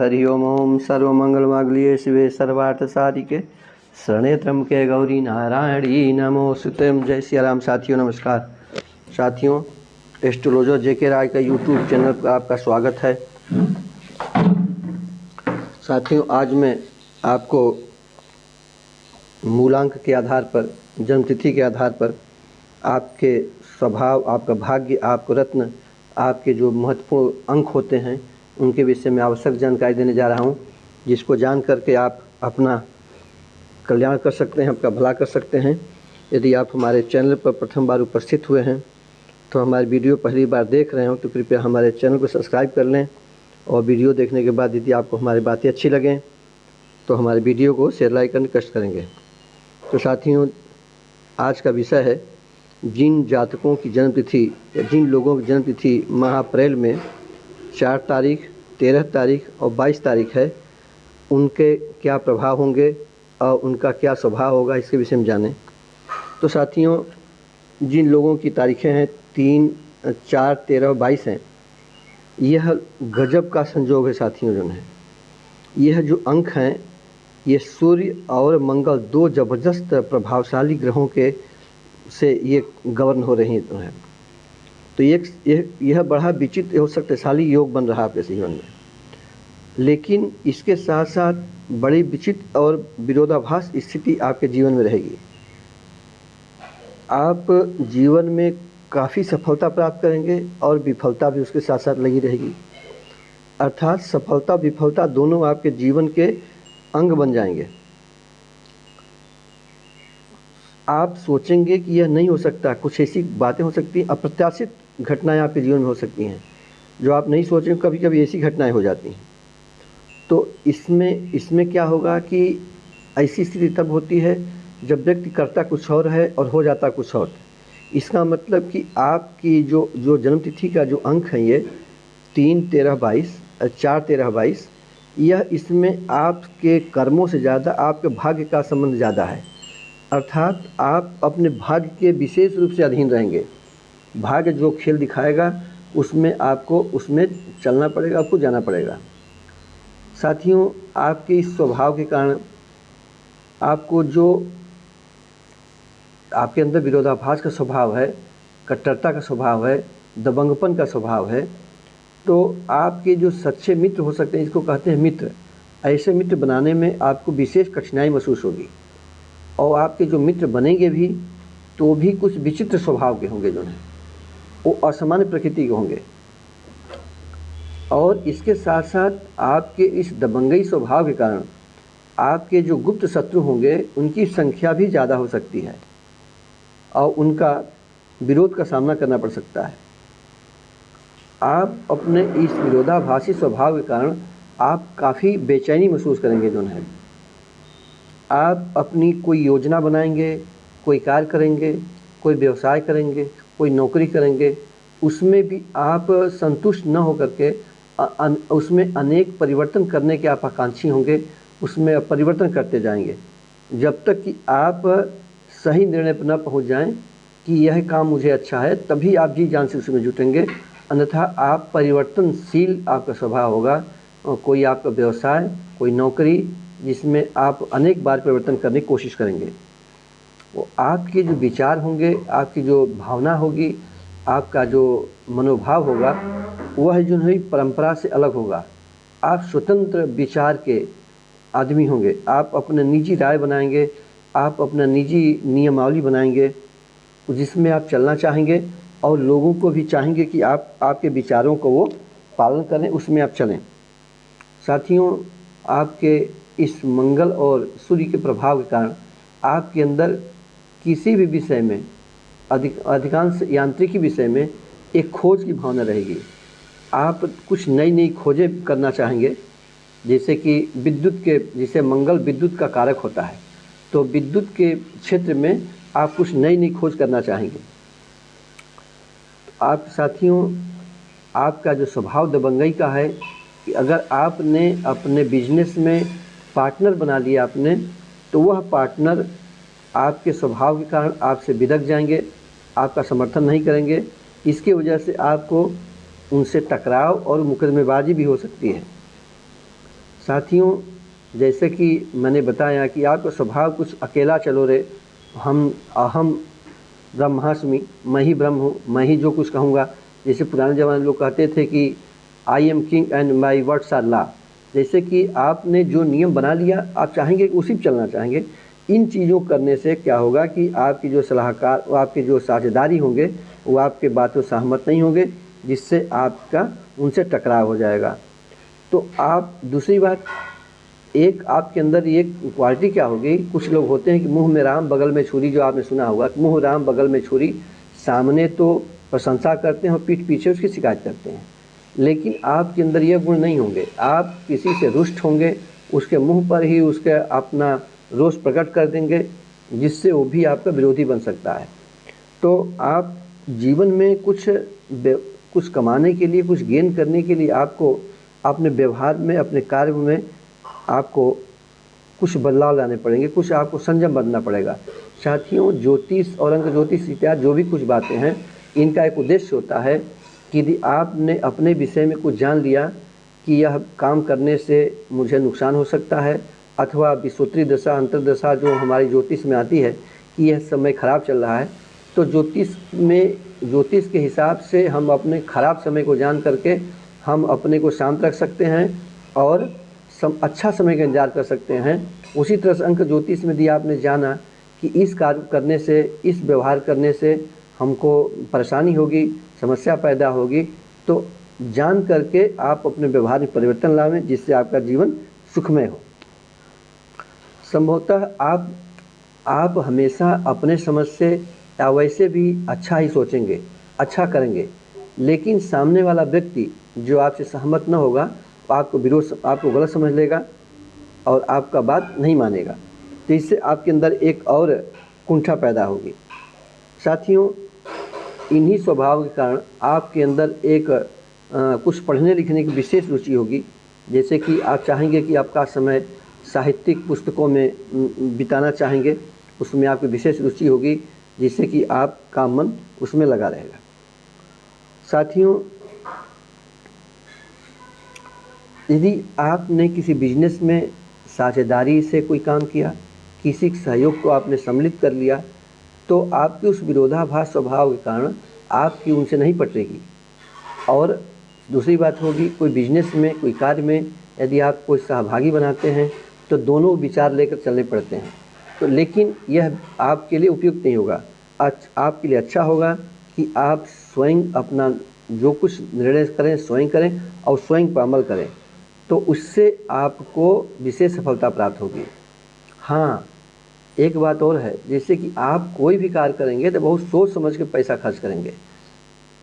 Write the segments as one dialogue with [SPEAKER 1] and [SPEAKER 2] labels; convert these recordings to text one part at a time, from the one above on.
[SPEAKER 1] हरि ओम सर्वमंगलमांगल्ये शिवे सर्वार्थसाधिके शरण्ये त्र्यंबके गौरी नारायणी नमोस्तुते। जय सिया राम। साथियों नमस्कार। साथियों, एस्ट्रोलॉजर जेके राय का यूट्यूब चैनल पर आपका स्वागत है। साथियों, आज मैं आपको मूलांक के आधार पर, जन्मतिथि के आधार पर आपके स्वभाव, आपका भाग्य, आपको रत्न, आपके जो महत्वपूर्ण अंक होते हैं उनके विषय में आवश्यक जानकारी देने जा रहा हूं, जिसको जान करके आप अपना कल्याण कर सकते हैं, आपका भला कर सकते हैं। यदि आप हमारे चैनल पर प्रथम बार उपस्थित हुए हैं तो हमारी वीडियो पहली बार देख रहे हो तो कृपया हमारे चैनल को सब्सक्राइब कर लें, और वीडियो देखने के बाद यदि आपको हमारी बातें अच्छी लगें तो हमारे वीडियो को शेयर लाइक करके कष्ट करेंगे। तो साथियों, आज का विषय है जिन जातकों की जन्मतिथि या जिन लोगों की जन्मतिथि माह अप्रैल में 4 तारीख, 13 तारीख और 22 तारीख है, उनके क्या प्रभाव होंगे और उनका क्या स्वभाव होगा, इसके विषय में जानें। तो साथियों, जिन लोगों की तारीखें हैं 3, 4, 13 और 22 हैं, यह गजब का संयोग है। साथियों, जो है यह जो अंक हैं ये सूर्य और मंगल 2 ज़बरदस्त प्रभावशाली ग्रहों के से ये गवर्न हो रही हैं। तो यह बड़ा विचित्र और शक्तिशाली योग बन रहा है आपके जीवन में, लेकिन इसके साथ साथ बड़ी विचित्र और विरोधाभास स्थिति आपके जीवन में रहेगी। आप जीवन में काफ़ी सफलता प्राप्त करेंगे और विफलता भी उसके साथ साथ लगी रहेगी। अर्थात सफलता विफलता दोनों आपके जीवन के अंग बन जाएंगे। आप सोचेंगे कि यह नहीं हो सकता, कुछ ऐसी बातें हो सकती हैं, अप्रत्याशित घटनाएं आपके जीवन में हो सकती हैं जो आप नहीं सोचेंगे, कभी कभी ऐसी घटनाएं हो जाती हैं। तो इसमें क्या होगा कि ऐसी स्थिति तब होती है जब व्यक्ति करता कुछ और है और हो जाता कुछ और। इसका मतलब कि आपकी जो जन्मतिथि का जो अंक है ये 3, 13, 22, 4, 13, 22, यह इसमें आपके कर्मों से ज़्यादा आपके भाग्य का संबंध ज़्यादा है। अर्थात आप अपने भाग्य के विशेष रूप से अधीन रहेंगे। भाग्य जो खेल दिखाएगा उसमें आपको उसमें चलना पड़ेगा, आपको जाना पड़ेगा। साथियों, आपके इस स्वभाव के कारण आपको जो आपके अंदर विरोधाभास का स्वभाव है, कट्टरता का स्वभाव है, दबंगपन का स्वभाव है, तो आपके जो सच्चे मित्र हो सकते हैं, इसको कहते हैं मित्र, ऐसे मित्र बनाने में आपको विशेष कठिनाई महसूस होगी। और आपके जो मित्र बनेंगे भी तो भी कुछ विचित्र स्वभाव के होंगे, जो हैं वो असामान्य प्रकृति के होंगे। और इसके साथ साथ आपके इस दबंगई स्वभाव के कारण आपके जो गुप्त शत्रु होंगे उनकी संख्या भी ज़्यादा हो सकती है और उनका विरोध का सामना करना पड़ सकता है। आप अपने इस विरोधाभासी स्वभाव के कारण आप काफ़ी बेचैनी महसूस करेंगे। जो है आप अपनी कोई योजना बनाएंगे, कोई कार्य करेंगे, कोई व्यवसाय करेंगे, कोई नौकरी करेंगे, उसमें भी आप संतुष्ट न होकर के उसमें अनेक परिवर्तन करने के आप आकांक्षी होंगे, उसमें परिवर्तन करते जाएंगे जब तक कि आप सही निर्णय पर न पहुंच जाएं कि यह काम मुझे अच्छा है, तभी आप जी जान से उसमें जुटेंगे। अन्यथा आप परिवर्तनशील आपका स्वभाव होगा। कोई आपका व्यवसाय, कोई नौकरी जिसमें आप अनेक बार परिवर्तन करने की कोशिश करेंगे। वो आपके जो विचार होंगे, आपकी जो भावना होगी, आपका जो मनोभाव होगा, वह जो है परंपरा से अलग होगा। आप स्वतंत्र विचार के आदमी होंगे। आप अपने निजी राय बनाएंगे, आप अपना निजी नियमावली बनाएंगे जिसमें आप चलना चाहेंगे और लोगों को भी चाहेंगे कि आपके विचारों को वो पालन करें, उसमें आप चलें। साथियों, आपके इस मंगल और सूर्य के प्रभाव के कारण आपके अंदर किसी भी विषय में, अधिकांश यांत्रिकी विषय में एक खोज की भावना रहेगी। आप कुछ नई खोजें करना चाहेंगे, जैसे कि विद्युत के, जिसे मंगल विद्युत का कारक होता है, तो विद्युत के क्षेत्र में आप कुछ नई खोज करना चाहेंगे। आप साथियों, आपका जो स्वभाव दबंगई का है कि अगर आपने अपने बिजनेस में पार्टनर बना लिया आपने, तो वह पार्टनर आपके स्वभाव के कारण आपसे बिदक जाएंगे, आपका समर्थन नहीं करेंगे। इसकी वजह से आपको उनसे टकराव और मुकदमेबाजी भी हो सकती है। साथियों, जैसे कि मैंने बताया कि आपका स्वभाव कुछ अकेला चलो रे, हम अहम ब्रह्मास्मि, मैं ही ब्रह्म हूँ, मैं ही जो कुछ कहूँगा। जैसे पुराने ज़माने में लोग कहते थे कि I am king and my words are law. जैसे कि आपने जो नियम बना लिया, आप चाहेंगे कि उसी पर चलना चाहेंगे। इन चीज़ों करने से क्या होगा कि आपकी जो सलाहकार, वो आपके जो साझेदारी होंगे, वो आपके बातों सहमत नहीं होंगे, जिससे आपका उनसे टकराव हो जाएगा। तो आप दूसरी बात, एक आपके अंदर ये क्वालिटी क्या होगी, कुछ लोग होते हैं कि मुंह में राम बगल में छुरी, जो आपने सुना होगा, मुंह राम बगल में छुरी, सामने तो प्रशंसा करते हैं और पीठ पीछे उसकी शिकायत करते हैं। लेकिन आपके अंदर ये गुण नहीं होंगे। आप किसी से रुष्ट होंगे, उसके मुंह पर ही उसके अपना रोष प्रकट कर देंगे, जिससे वो भी आपका विरोधी बन सकता है। तो आप जीवन में कुछ कमाने के लिए, कुछ गेन करने के लिए आपको अपने व्यवहार में, अपने कार्य में आपको कुछ बदलाव लाने पड़ेंगे, कुछ आपको संयम बदलना पड़ेगा। साथियों, ज्योतिष और अंक ज्योतिष इत्यादि जो भी कुछ बातें हैं, इनका एक उद्देश्य होता है कि यदि आपने अपने विषय में कुछ जान लिया कि यह काम करने से मुझे नुकसान हो सकता है, अथवा विश्वोत्तरी दशा, अंतर्दशा जो हमारी ज्योतिष में आती है कि यह समय खराब चल रहा है, तो ज्योतिष के हिसाब से हम अपने खराब समय को जान करके हम अपने को शांत रख सकते हैं और अच्छा समय का इंतजार कर सकते हैं। उसी तरह से अंक ज्योतिष में दिया, आपने जाना कि इस कार्य करने से, इस व्यवहार करने से हमको परेशानी होगी, समस्या पैदा होगी, तो जान करके आप अपने व्यवहार में परिवर्तन लाएं, जिससे आपका जीवन सुखमय हो। संभवतः आप हमेशा अपने समझ से या वैसे भी अच्छा ही सोचेंगे, अच्छा करेंगे, लेकिन सामने वाला व्यक्ति जो आपसे सहमत न होगा, आपको गलत समझ लेगा और आपका बात नहीं मानेगा। तो इससे आपके अंदर एक और कुंठा पैदा होगी। साथियों, इन्हीं स्वभाव के कारण आपके अंदर एक कुछ पढ़ने लिखने की विशेष रुचि होगी। जैसे कि आप चाहेंगे कि आपका समय साहित्यिक पुस्तकों में बिताना चाहेंगे, उसमें आपकी विशेष रुचि होगी, जिससे कि आपका मन उसमें लगा रहेगा। साथियों, यदि आपने किसी बिजनेस में साझेदारी से कोई काम किया, किसी सहयोग को आपने सम्मिलित कर लिया, तो आपके उस विरोधाभास स्वभाव के कारण आपकी उनसे नहीं पटेगी। और दूसरी बात होगी, कोई बिजनेस में, कोई कार्य में यदि आप कोई सहभागी बनाते हैं, तो दोनों विचार लेकर चलने पड़ते हैं। तो लेकिन यह आपके लिए उपयुक्त नहीं होगा। आपके लिए अच्छा होगा कि आप स्वयं अपना जो कुछ निर्णय करें, स्वयं करें और स्वयं पर अमल करें, तो उससे आपको विशेष सफलता प्राप्त होगी। हाँ, एक बात और है, जैसे कि आप कोई भी कार्य करेंगे तो बहुत सोच समझ के पैसा खर्च करेंगे,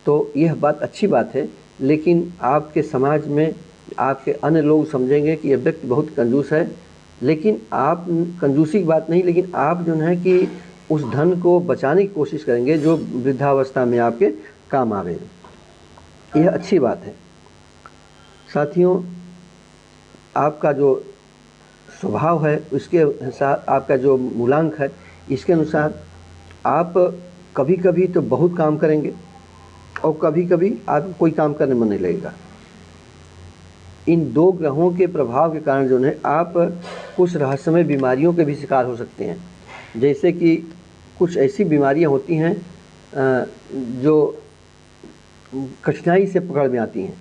[SPEAKER 1] तो यह बात अच्छी बात है, लेकिन आपके समाज में आपके अन्य लोग समझेंगे कि यह व्यक्ति बहुत कंजूस है। लेकिन आप, कंजूसी की बात नहीं, लेकिन आप जो है कि उस धन को बचाने की कोशिश करेंगे जो वृद्धावस्था में आपके काम आवे। यह अच्छी बात है। साथियों, आपका जो स्वभाव है, उसके अनुसार आपका जो मूलांक है, इसके अनुसार आप कभी कभी तो बहुत काम करेंगे और कभी कभी आपको कोई काम करने मन नहीं लगेगा। इन दो ग्रहों के प्रभाव के कारण जो है आप कुछ रहस्यमय बीमारियों के भी शिकार हो सकते हैं। जैसे कि कुछ ऐसी बीमारियां होती हैं जो कठिनाई से पकड़ में आती हैं,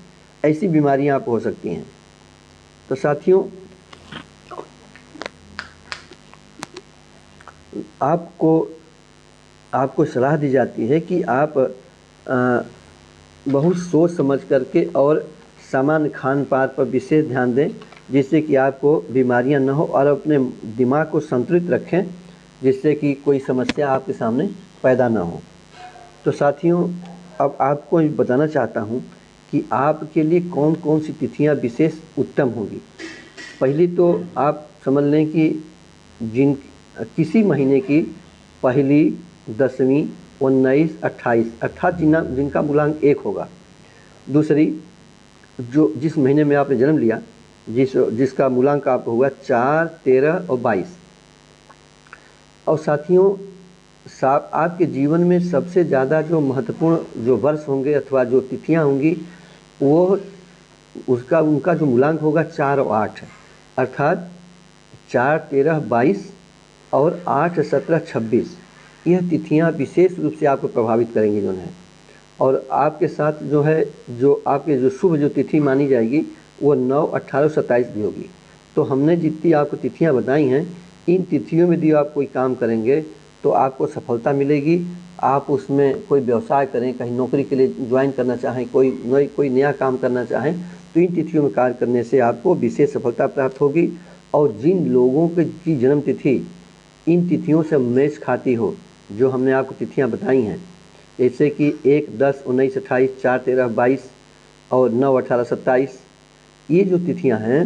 [SPEAKER 1] ऐसी बीमारियां आप हो सकती हैं। तो साथियों, आपको सलाह दी जाती है कि आप बहुत सोच समझ करके और सामान्य खान पान पर विशेष ध्यान दें, जिससे कि आपको बीमारियां न हो, और अपने दिमाग को संतुलित रखें, जिससे कि कोई समस्या आपके सामने पैदा ना हो। तो साथियों, अब आपको बताना चाहता हूं कि आपके लिए कौन कौन सी तिथियां विशेष उत्तम होंगी। पहली तो आप समझ लें कि किसी महीने की पहली, 10वीं, 19, 28 अर्थात जिनका मूलांक 1 होगा। दूसरी, जिस महीने में आपने जन्म लिया, जिसका मूलांक आपको हुआ 4, 13 और 22। और साथियों, आपके जीवन में सबसे ज़्यादा जो महत्वपूर्ण जो वर्ष होंगे अथवा जो तिथियां होंगी, वो उनका जो मूलांक होगा 4 और 8 है। अर्थात 4, 13, 22 और 8, 17, 26 यह तिथियां विशेष रूप से आपको प्रभावित करेंगी जो है। और आपके साथ जो है जो आपके जो शुभ जो तिथि मानी जाएगी वो 9, 18, 27 भी होगी। तो हमने जितनी आपको तिथियां बताई हैं, इन तिथियों में यदि आप कोई काम करेंगे तो आपको सफलता मिलेगी। आप उसमें कोई व्यवसाय करें, कहीं नौकरी के लिए ज्वाइन करना चाहें, कोई नया काम करना चाहें, तो इन तिथियों में कार्य करने से आपको विशेष सफलता प्राप्त होगी। और जिन लोगों की जन्म तिथि इन तिथियों से मैच खाती हो, जो हमने आपको तिथियां बताई हैं, जैसे कि 1, 10, 19, 28, 4, 13, 22 और 9, 18, 27, ये जो तिथियां हैं,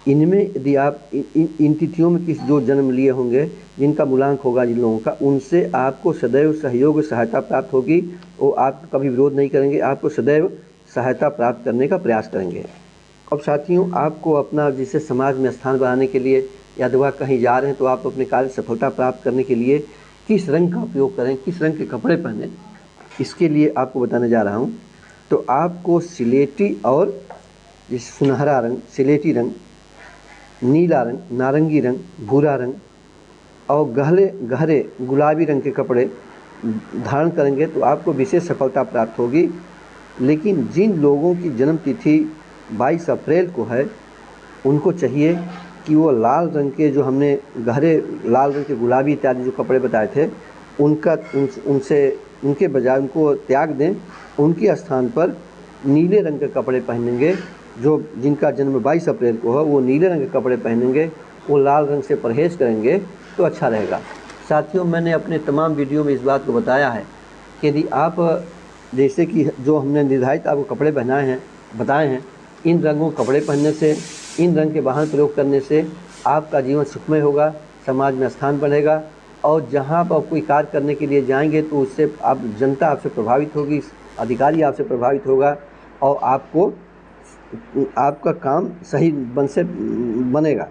[SPEAKER 1] इनमें यदि आप इन तिथियों में किस जो जन्म लिए होंगे, जिनका मूलांक होगा जिन लोगों का, उनसे आपको सदैव सहयोग और सहायता प्राप्त होगी। वो आप कभी विरोध नहीं करेंगे, आपको सदैव सहायता प्राप्त करने का प्रयास करेंगे। अब साथियों, आपको अपना जैसे समाज में स्थान बनाने के लिए या दुआ कहीं जा रहे हैं तो आप अपने कार्य सफलता प्राप्त करने के लिए किस रंग का उपयोग करें, किस रंग के कपड़े पहने, इसके लिए आपको बताने जा रहा हूँ। तो आपको सिलेटी और सुनहरा रंग, सिलेटी रंग, नीला रंग, नारंगी रंग, भूरा रंग और गहरे गुलाबी रंग के कपड़े धारण करेंगे तो आपको विशेष सफलता प्राप्त होगी। लेकिन जिन लोगों की जन्म तिथि 22 अप्रैल को है, उनको चाहिए कि वो लाल रंग के, जो हमने गहरे लाल रंग के, गुलाबी इत्यादि जो कपड़े बताए थे, उनके बजाय उनको त्याग दें। उनके स्थान पर नीले रंग के कपड़े पहनेंगे। जो जिनका जन्म 22 अप्रैल को है वो नीले रंग के कपड़े पहनेंगे, वो लाल रंग से परहेज़ करेंगे तो अच्छा रहेगा। साथियों, मैंने अपने तमाम वीडियो में इस बात को बताया है कि यदि आप जैसे कि जो हमने निर्धारित आपको कपड़े बताए हैं, इन रंगों के कपड़े पहनने से, इन रंग के वाहन प्रयोग करने से आपका जीवन सुखमय होगा, समाज में स्थान बढ़ेगा। और जहाँ पर आप कोई कार्य करने के लिए जाएंगे तो उससे आप जनता आपसे प्रभावित होगी, अधिकारी आपसे प्रभावित होगा और आपका काम सही बनेगा।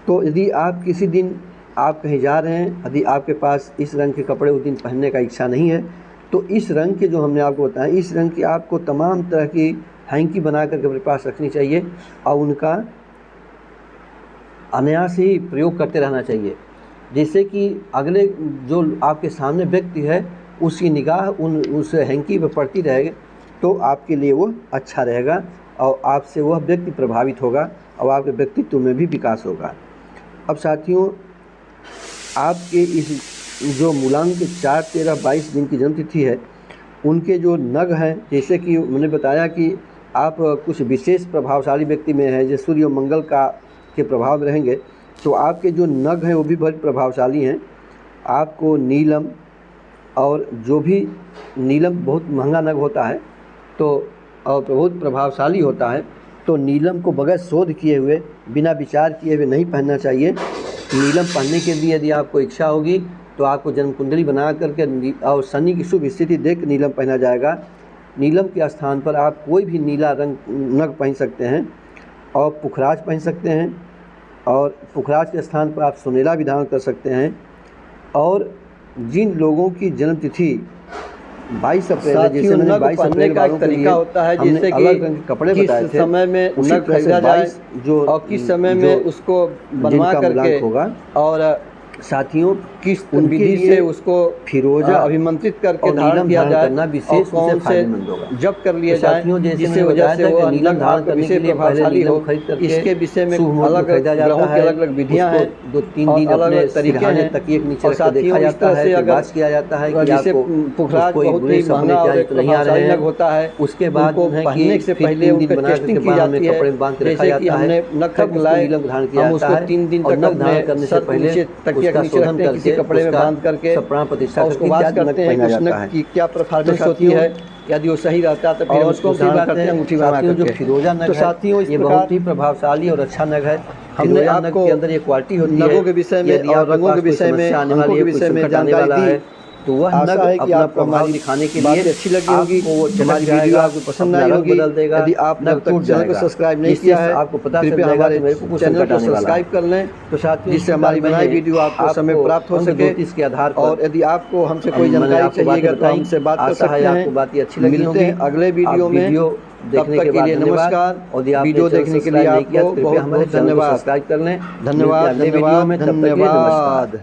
[SPEAKER 1] तो यदि आप किसी दिन आप कहीं जा रहे हैं, यदि आपके पास इस रंग के कपड़े उस दिन पहनने का इच्छा नहीं है, तो इस रंग के जो हमने आपको बताया, इस रंग की आपको तमाम तरह की हैंकी बना करके अपने पास रखनी चाहिए और उनका अनायास ही प्रयोग करते रहना चाहिए। जैसे कि अगले जो आपके सामने व्यक्ति है उसकी निगाह उस हैंकी पर पड़ती रहेगी तो आपके लिए वो अच्छा रहेगा और आपसे वह व्यक्ति प्रभावित होगा और आपके व्यक्तित्व में भी विकास होगा। अब साथियों, आपके इस जो मूलांक 4, 13, 22 दिन की जन्मतिथि है, उनके जो नग हैं, जैसे कि मैंने बताया कि आप कुछ विशेष प्रभावशाली व्यक्ति में हैं, जैसे सूर्य और मंगल के प्रभाव में रहेंगे, तो आपके जो नग हैं वो भी बहुत प्रभावशाली हैं। आपको नीलम, और जो भी नीलम बहुत महंगा नग होता है तो और बहुत प्रभावशाली होता है, तो नीलम को बगैर शोध किए हुए, बिना विचार किए हुए नहीं पहनना चाहिए। नीलम पहनने के लिए यदि आपको इच्छा होगी तो आपको जन्म कुंडली बना करके और शनि की शुभ स्थिति देख नीलम पहना जाएगा। नीलम के स्थान पर आप कोई भी नीला रंग नग पहन सकते हैं और पुखराज पहन सकते हैं, और पुखराज के स्थान पर आप सुनहरा भी धारण कर सकते हैं। और जिन लोगों की जन्म तिथि 22 अप्रैल है, जैसे मैंने 22 अप्रैल का एक तरीका होता है, जैसे कि कपड़े बताए थे, समय में नग खरीदा जाए जो और किस समय में उसको बनवा करके होगा, और साथियों किस विधि से उसको फिरोजा अभिमंत्रित करके धारण किया जाए, विशेष कौन से जब कर लिया जाए जिससे वजह से वो नीलम धारण करने के लिए प्रभावशाली हो। इसके विषय में अलग अलग विधियां हैं, 2-3 दिन अपने तरीके हैं, तकिए के नीचे रख देखा जाता है, अगर किया जाता है कि जैसे पुखराज बहुत ही महंगा और प्रभावशाली नग होता है, उसके बाद पहनने से पहले उनकी टेस्टिंग की जाती है, कपड़े बांध के रखा जाता है, नग तक लाए नीलम धारण किया जाता है, 3 दिन तक नग धारण करने से पहले तकिए का शोधन करके कपड़े में बांध करके प्राण प्रतिष्ठा उसको बात करते हैं कि उसमें की क्या परफॉर्मेंस होती है, यदि वो सही रहता है तो फिर उसको भी बात करते हैं अंगूठी बना करके। जो फिरोजा नग है, साथियों ये बहुत ही प्रभावशाली और अच्छा नग है। हमने आपको के अंदर ये क्वालिटी होती है, नगों के विषय में और रंगों के विषय में, अंगों के विषय में जानकारी दी, तो वह
[SPEAKER 2] आशा
[SPEAKER 1] नग
[SPEAKER 2] है कि
[SPEAKER 1] अपना
[SPEAKER 2] आपको
[SPEAKER 1] प्रभाव
[SPEAKER 2] हमारी
[SPEAKER 1] दिखाने के
[SPEAKER 2] बातें
[SPEAKER 1] लिए
[SPEAKER 2] अच्छी लगी होगी।
[SPEAKER 1] आपको वो
[SPEAKER 2] हमारी
[SPEAKER 1] चमक
[SPEAKER 2] वीडियो
[SPEAKER 1] जाएगा,
[SPEAKER 2] आपको पसंद
[SPEAKER 1] अपना
[SPEAKER 2] आई
[SPEAKER 1] रंग
[SPEAKER 2] होगी।
[SPEAKER 1] बदल देगा,
[SPEAKER 2] यदि आपने
[SPEAKER 1] नग
[SPEAKER 2] अब तक
[SPEAKER 1] टूट
[SPEAKER 2] चैनल को
[SPEAKER 1] जाएगा।
[SPEAKER 2] सब्सक्राइब नहीं
[SPEAKER 1] इससे
[SPEAKER 2] किया है
[SPEAKER 1] आपको पता चल
[SPEAKER 2] कृपया
[SPEAKER 1] जाएगा
[SPEAKER 2] हमारे
[SPEAKER 1] कि मेरे को कुछ
[SPEAKER 2] चैनल
[SPEAKER 1] संकट
[SPEAKER 2] को
[SPEAKER 1] आने वाला है।
[SPEAKER 2] सब्सक्राइब कर लें,
[SPEAKER 1] तो साथियों, इस
[SPEAKER 2] जिससे
[SPEAKER 1] प्रकार
[SPEAKER 2] हमारी बनाई
[SPEAKER 1] मैंने
[SPEAKER 2] वीडियो आपको समय प्राप्त हो
[SPEAKER 1] अंक
[SPEAKER 2] सके।
[SPEAKER 1] ज्योतिष के आधार पर
[SPEAKER 2] और यदि आपको हमसे कोई
[SPEAKER 1] मैंने
[SPEAKER 2] जानकारी
[SPEAKER 1] आपको बातें
[SPEAKER 2] चाहिएगा तो
[SPEAKER 1] बताई।
[SPEAKER 2] हमसे बात कर
[SPEAKER 1] आशा है
[SPEAKER 2] सकते
[SPEAKER 1] आपको
[SPEAKER 2] हैं।
[SPEAKER 1] बातें अच्छी लगी
[SPEAKER 2] मिलते
[SPEAKER 1] होंगी।
[SPEAKER 2] हैं अगले
[SPEAKER 1] आप
[SPEAKER 2] वीडियो में।
[SPEAKER 1] वीडियो
[SPEAKER 2] तब
[SPEAKER 1] देखने
[SPEAKER 2] तक
[SPEAKER 1] के
[SPEAKER 2] के
[SPEAKER 1] बाद
[SPEAKER 2] लिए
[SPEAKER 1] धन्यवाद।
[SPEAKER 2] नमस्कार।
[SPEAKER 1] और यदि आपने
[SPEAKER 2] वीडियो
[SPEAKER 1] चैनल
[SPEAKER 2] देखने के लिए
[SPEAKER 1] सब्सक्राइब नहीं किया तो
[SPEAKER 2] आपको
[SPEAKER 1] कृपया
[SPEAKER 2] बहुत
[SPEAKER 1] हमारे
[SPEAKER 2] बहुत
[SPEAKER 1] चैनल को
[SPEAKER 2] धन्यवाद।
[SPEAKER 1] सब्सक्राइब कर लें। मिलते हैं
[SPEAKER 2] धन्यवाद
[SPEAKER 1] अगले वीडियो
[SPEAKER 2] धन्यवाद
[SPEAKER 1] में, तब तक के लिए नमस्कार।
[SPEAKER 2] धन्यवाद।